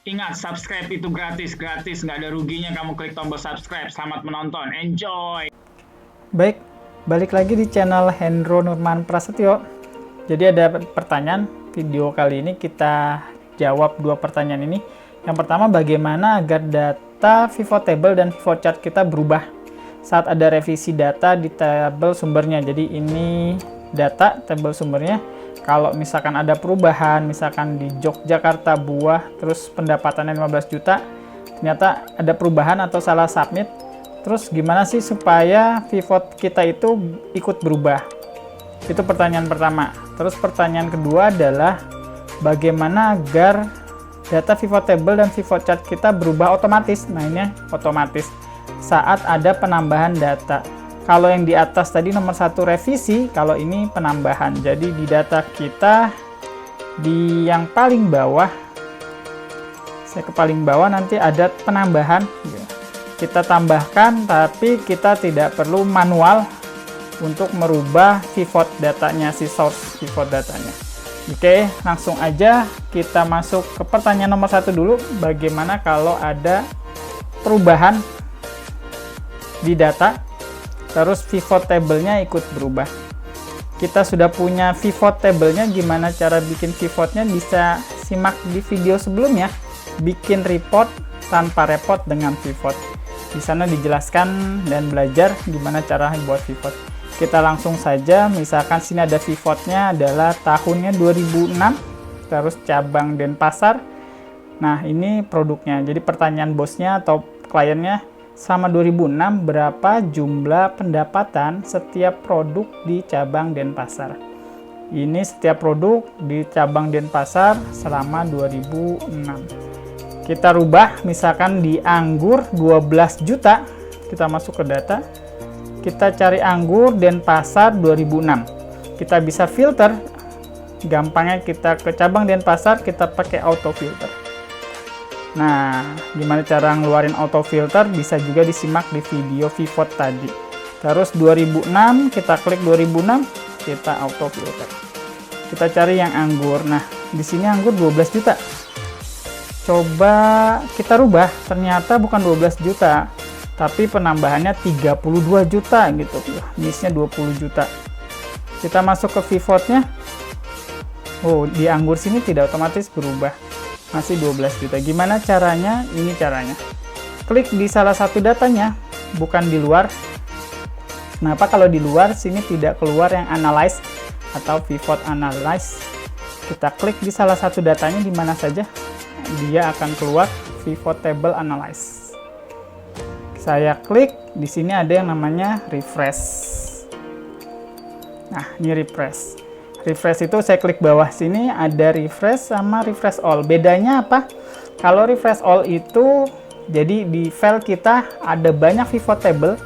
Ingat, subscribe itu gratis, nggak ada ruginya kamu klik tombol subscribe. Selamat menonton, enjoy! Baik, balik lagi di channel Hendro Nurman Prasetyo. Jadi ada pertanyaan, video kali ini kita jawab dua pertanyaan ini. Yang pertama, bagaimana agar data pivot table dan pivot chart kita berubah saat ada revisi data di tabel sumbernya. Jadi ini data tabel sumbernya. Kalau misalkan ada perubahan, misalkan di Yogyakarta buah, terus pendapatannya 15 juta, ternyata ada perubahan atau salah submit, terus gimana sih supaya pivot kita itu ikut berubah? Itu pertanyaan pertama. Terus pertanyaan kedua adalah bagaimana agar data pivot table dan pivot chart kita berubah otomatis. Nah, ini otomatis saat ada penambahan data. Kalau yang di atas tadi nomor 1 revisi, kalau ini penambahan. Jadi di data kita di yang paling bawah, saya ke paling bawah nanti ada penambahan. Kita tambahkan, tapi kita tidak perlu manual untuk merubah pivot datanya, si source pivot datanya. Oke, langsung aja kita masuk ke pertanyaan nomor 1 dulu. Bagaimana kalau ada perubahan di data, terus pivot table-nya ikut berubah? Kita sudah punya pivot table-nya, gimana cara bikin pivotnya bisa simak di video sebelumnya. Bikin report tanpa repot dengan pivot. Di sana dijelaskan dan belajar gimana cara buat pivot. Kita langsung saja, misalkan sini ada pivotnya adalah tahunnya 2006, terus cabang Denpasar. Nah, ini produknya. Jadi pertanyaan bosnya atau kliennya, sama 2006 berapa jumlah pendapatan setiap produk di cabang Denpasar. Ini setiap produk di cabang Denpasar selama 2006. Kita rubah, misalkan di anggur 12 juta, kita masuk ke data, kita cari anggur Denpasar 2006. Kita bisa filter, gampangnya kita ke cabang Denpasar, kita pakai auto filter. Nah, gimana cara ngeluarin auto filter bisa juga disimak di video pivot tadi. Terus 2006, kita klik 2006, kita auto filter. Kita cari yang anggur. Nah, di sini anggur 12 juta. Coba kita rubah, ternyata bukan 12 juta, tapi penambahannya 32 juta gitu. Missnya 20 juta. Kita masuk ke pivotnya. Oh, di anggur sini tidak otomatis berubah. Masih 12 juta. Gimana caranya? Ini caranya. Klik di salah satu datanya, bukan di luar. Kenapa kalau di luar sini tidak keluar yang analyze atau pivot analyze? Kita klik di salah satu datanya di mana saja, dia akan keluar pivot table analyze. Saya klik, di sini ada yang namanya refresh. Nah, ini refresh. Refresh itu saya klik bawah sini, ada refresh sama refresh all. Bedanya apa? Kalau refresh all itu, jadi di file kita ada banyak pivot table.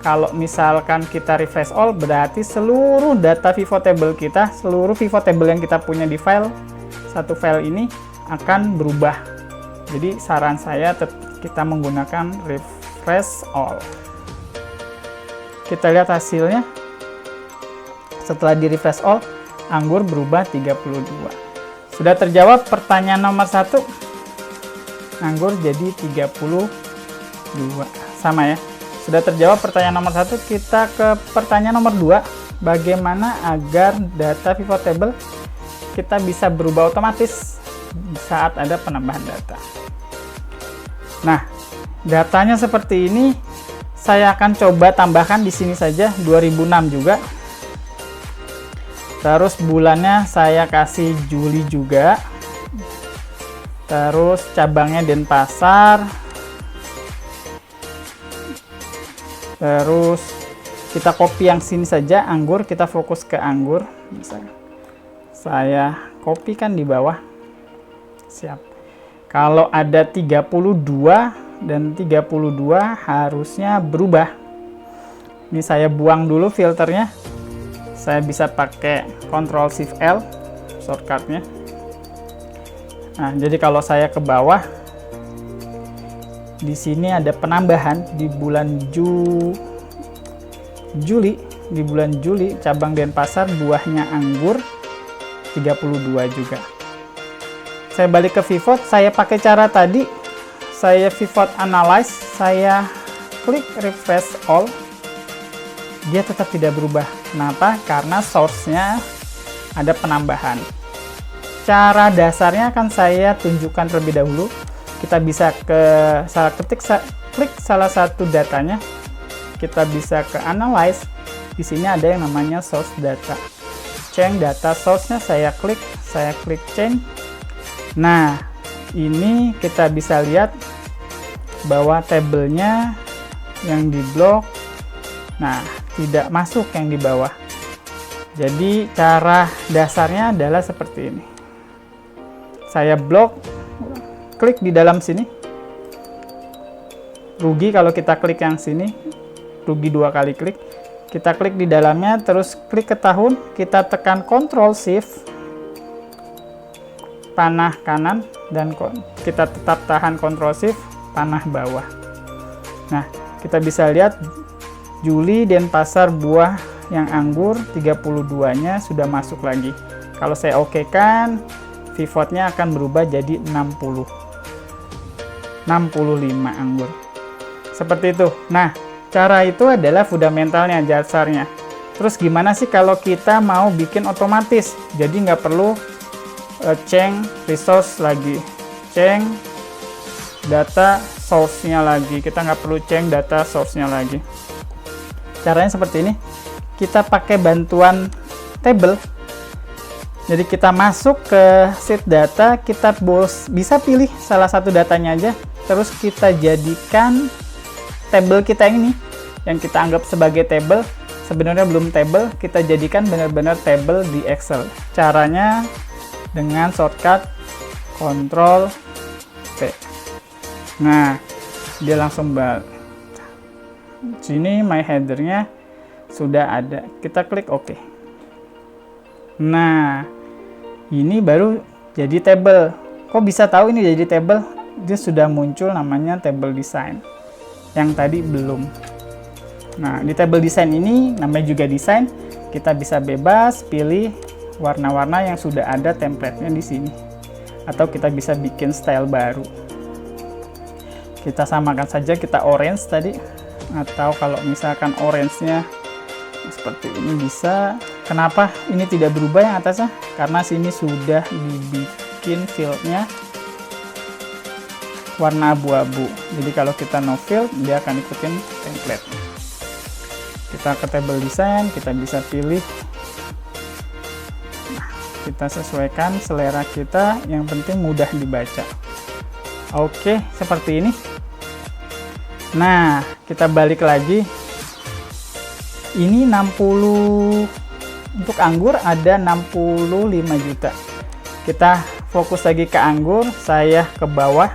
Kalau misalkan kita refresh all, berarti seluruh data pivot table kita, seluruh pivot table yang kita punya di file, satu file ini akan berubah. Jadi saran saya kita menggunakan refresh all. Kita lihat hasilnya. Setelah di refresh all, anggur berubah 32. Sudah terjawab pertanyaan nomor 1. Anggur jadi 32. Sama ya. Sudah terjawab pertanyaan nomor 1. Kita ke pertanyaan nomor 2. Bagaimana agar data pivot table kita bisa berubah otomatis saat ada penambahan data. Nah, datanya seperti ini. Saya akan coba tambahkan di sini saja 2006 juga. Terus bulannya saya kasih Juli juga. Terus cabangnya Denpasar. Terus kita copy yang sini saja, anggur, kita fokus ke anggur. Misalnya saya copykan di bawah. Siap. Kalau ada 32 dan 32 harusnya berubah. Ini saya buang dulu filternya. Saya bisa pakai Ctrl Shift L shortcutnya. Nah, jadi kalau saya ke bawah, di sini ada penambahan di bulan Juli. Di bulan Juli cabang Denpasar buahnya anggur 32 juga. Saya balik ke pivot, saya pakai cara tadi, saya pivot analyze, saya klik refresh all, dia tetap tidak berubah. Kenapa? Karena source-nya ada penambahan. Cara dasarnya akan saya tunjukkan terlebih dahulu. Kita bisa klik salah satu datanya, kita bisa ke analyze. Di sini ada yang namanya source data. Change data source-nya saya klik change. Nah, ini kita bisa lihat bahwa tabelnya yang di blok, nah tidak masuk yang di bawah. Jadi cara dasarnya adalah seperti ini. Saya blok, klik di dalam sini. Rugi kalau kita klik yang sini, rugi 2 kali klik. Kita klik di dalamnya, terus klik ke tahun, kita tekan Ctrl Shift panah kanan, dan kita tetap tahan Ctrl Shift panah bawah. Nah, kita bisa lihat Juli Denpasar buah yang anggur 32-nya sudah masuk lagi. Kalau saya oke kan, pivotnya akan berubah jadi 65 anggur. Seperti itu. Nah, cara itu adalah fundamentalnya, dasarnya. Terus gimana sih kalau kita mau bikin otomatis? Jadi nggak perlu change resource lagi, change data source-nya lagi. Kita nggak perlu change data source-nya lagi. Caranya seperti ini. Kita pakai bantuan table. Jadi kita masuk ke sheet data, kita bisa pilih salah satu datanya aja, terus kita jadikan table kita ini yang kita anggap sebagai table. Sebenarnya belum table, kita jadikan benar-benar table di Excel. Caranya dengan shortcut Ctrl P. Nah, dia langsung balik. Sini my header-nya sudah ada. Kita klik OK. Nah, ini baru jadi table. Kok bisa tahu ini jadi table? Dia sudah muncul namanya table design. Yang tadi belum. Nah, di table design ini namanya juga desain. Kita bisa bebas pilih warna-warna yang sudah ada template-nya di sini. Atau kita bisa bikin style baru. Kita samakan saja, kita orange tadi. Atau kalau misalkan orange-nya seperti ini bisa. Kenapa ini tidak berubah yang atasnya? Karena sini sudah dibikin field-nya warna abu-abu. Jadi kalau kita no field, dia akan ikutin template. Kita ke table design, kita bisa pilih. Nah, kita sesuaikan selera kita, yang penting mudah dibaca. Oke, seperti ini. Nah, kita balik lagi. Ini 60 untuk anggur ada 65 juta. Kita fokus lagi ke anggur, saya ke bawah.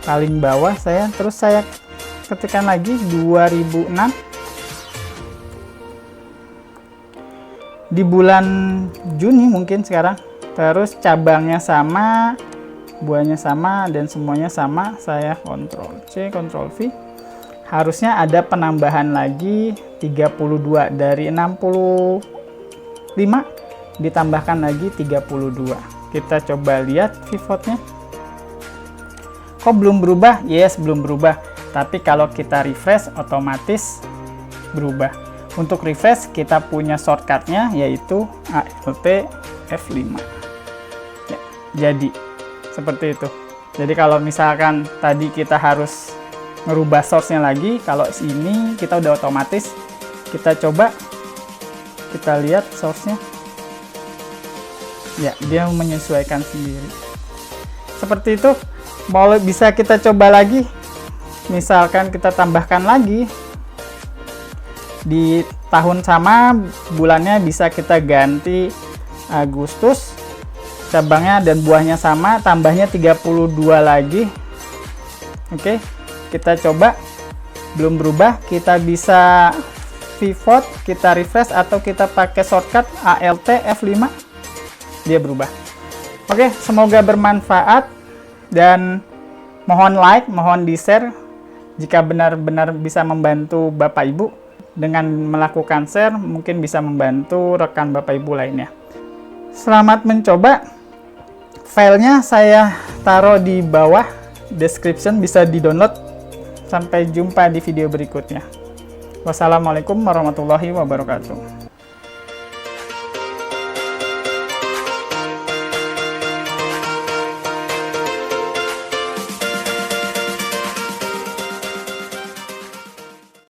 Paling bawah terus saya ketikkan lagi 2006. Di bulan Juni mungkin sekarang. Terus cabangnya sama, buahnya sama, dan semuanya sama. Saya Ctrl C, Ctrl V. Harusnya ada penambahan lagi 32 dari 65 ditambahkan lagi 32. Kita coba lihat pivotnya. Kok belum berubah? Yes, belum berubah. Tapi kalau kita refresh otomatis berubah. Untuk refresh kita punya shortcutnya yaitu Alt F5. Ya, jadi seperti itu. Jadi kalau misalkan tadi kita harus ngerubah source-nya lagi, kalau ini kita udah otomatis. Kita coba, kita lihat source-nya. Ya, dia menyesuaikan sendiri. Seperti itu. Mau bisa kita coba lagi. Misalkan kita tambahkan lagi di tahun sama, bulannya bisa kita ganti Agustus. Cabangnya dan buahnya sama, tambahnya 32 lagi. Oke. Kita coba, belum berubah, kita bisa pivot, kita refresh, atau kita pakai shortcut Alt F5, dia berubah. Oke, semoga bermanfaat, dan mohon like, mohon di share, jika benar-benar bisa membantu Bapak Ibu. Dengan melakukan share, mungkin bisa membantu rekan Bapak Ibu lainnya. Selamat mencoba. Filenya saya taruh di bawah description, bisa di-download. Sampai jumpa di video berikutnya. Wassalamualaikum warahmatullahi wabarakatuh.